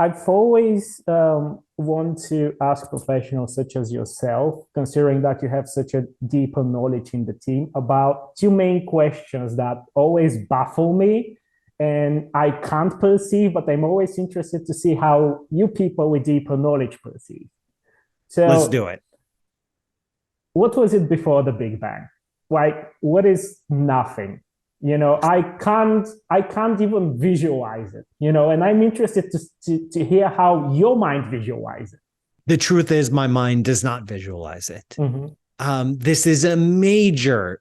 I've always want to ask professionals such as yourself, considering that you have such a deeper knowledge in the team, about two main questions that always baffle me and I can't perceive, but I'm always interested to see how you people with deeper knowledge perceive. Let's So, do it. what was it before the Big Bang? Like, what is nothing? I can't even visualize it, and I'm interested to hear how your mind visualizes it. The truth is, my mind does not visualize it. Mm-hmm. This is a major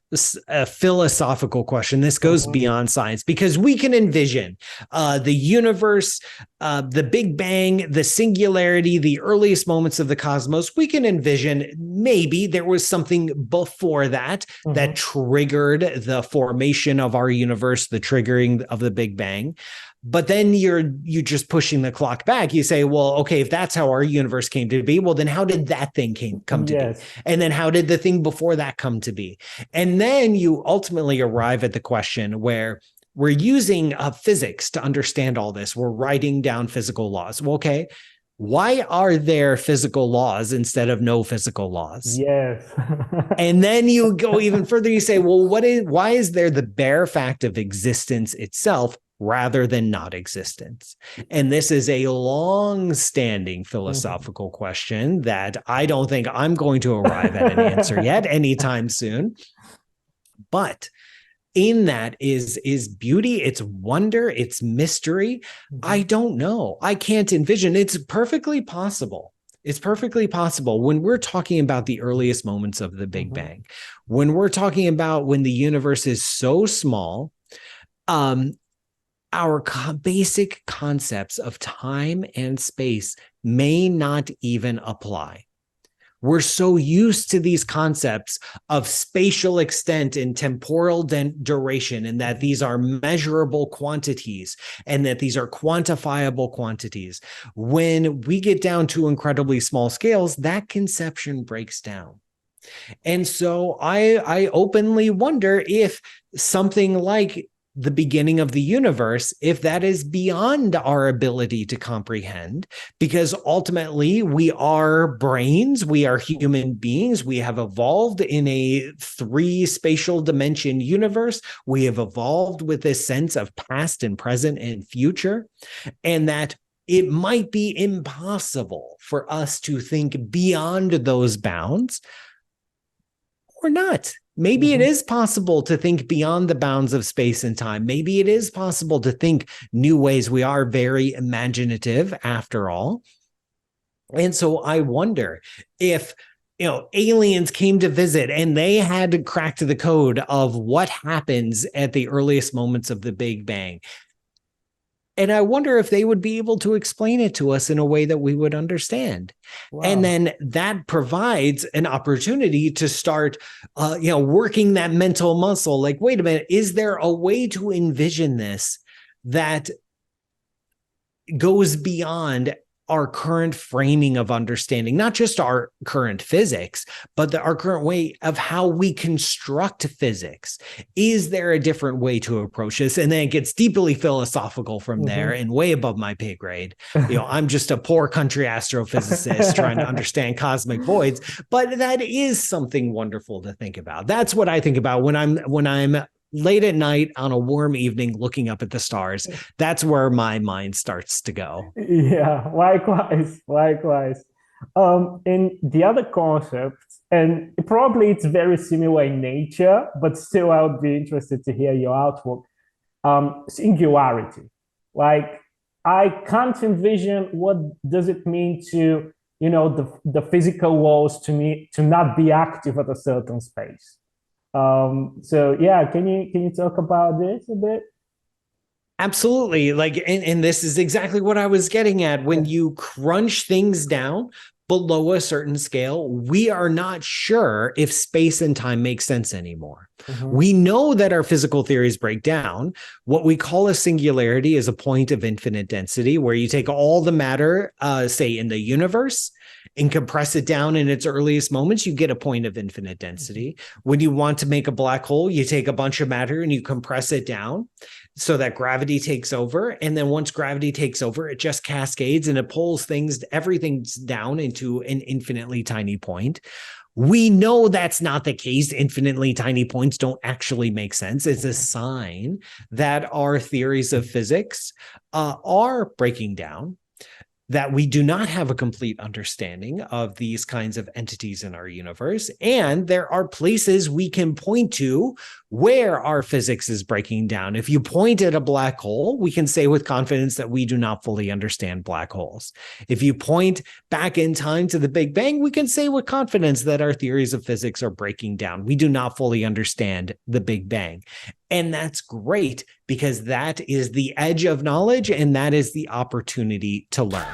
philosophical question. This goes Mm-hmm. beyond science because we can envision the universe, the Big Bang, the singularity, the earliest moments of the cosmos. We can envision maybe there was something before that that triggered the formation of our universe, the triggering of the Big Bang. But then you're just pushing the clock back. You say, well, okay, if that's how our universe came to be, well, then how did that thing come to be? Yes. And then how did the thing before that come to be? And then you ultimately arrive at the question where we're using physics to understand all this. We're writing down physical laws. Well, okay, why are there physical laws instead of no physical laws? Yes. And then you go even further. You say, well, why is there the bare fact of existence itself rather than not existence? And this is a long-standing philosophical question that I don't think I'm going to arrive at an answer yet anytime soon. But in that is beauty, it's wonder, it's mystery. I don't know. I can't envision. It's perfectly possible. It's perfectly possible when we're talking about the earliest moments of the Big Bang, when we're talking about when the universe is so small, our basic concepts of time and space may not even apply. We're so used to these concepts of spatial extent and temporal duration, and that these are measurable quantities and that these are quantifiable quantities. When we get down to incredibly small scales, that conception breaks down. And so I openly wonder if something like the beginning of the universe, if that is beyond our ability to comprehend, because ultimately we are brains, we are human beings, we have evolved in a 3 spatial dimension universe, we have evolved with this sense of past and present and future, and that it might be impossible for us to think beyond those bounds or not. Maybe it is possible to think beyond the bounds of space and time. Maybe it is possible to think new ways. We are very imaginative after all. And so I wonder if, aliens came to visit and they had to crack the code of what happens at the earliest moments of the Big Bang. And I wonder if they would be able to explain it to us in a way that we would understand. Wow. And then that provides an opportunity to start, working that mental muscle. Like, wait a minute, is there a way to envision this that goes beyond our current framing of understanding, not just our current physics, but our current way of how we construct physics? Is there a different way to approach this? And then it gets deeply philosophical from there and way above my pay grade. I'm just a poor country astrophysicist trying to understand cosmic voids, but that is something wonderful to think about. That's what I think about when I'm late at night on a warm evening looking up at the stars. That's where my mind starts to go. Yeah, likewise. And the other concept, and probably it's very similar in nature, but still I would be interested to hear your outlook. Singularity. Like, I can't envision what does it mean to, the physical walls to not be active at a certain space. So yeah, can you talk about this a bit? Absolutely. And this is exactly what I was getting at. When you crunch things down below a certain scale, we are not sure if space and time make sense anymore. We know that our physical theories break down. What we call a singularity is a point of infinite density where you take all the matter, say in the universe, and compress it down in its earliest moments, you get a point of infinite density. When you want to make a black hole, you take a bunch of matter and you compress it down so that gravity takes over. And then once gravity takes over, it just cascades and it pulls everything down into an infinitely tiny point. We know that's not the case. Infinitely tiny points don't actually make sense. It's a sign that our theories of physics are breaking down, that we do not have a complete understanding of these kinds of entities in our universe. And there are places we can point to where our physics is breaking down. If you point at a black hole, we can say with confidence that we do not fully understand black holes. If you point back in time to the Big Bang, we can say with confidence that our theories of physics are breaking down. We do not fully understand the Big Bang. And that's great because that is the edge of knowledge and that is the opportunity to learn.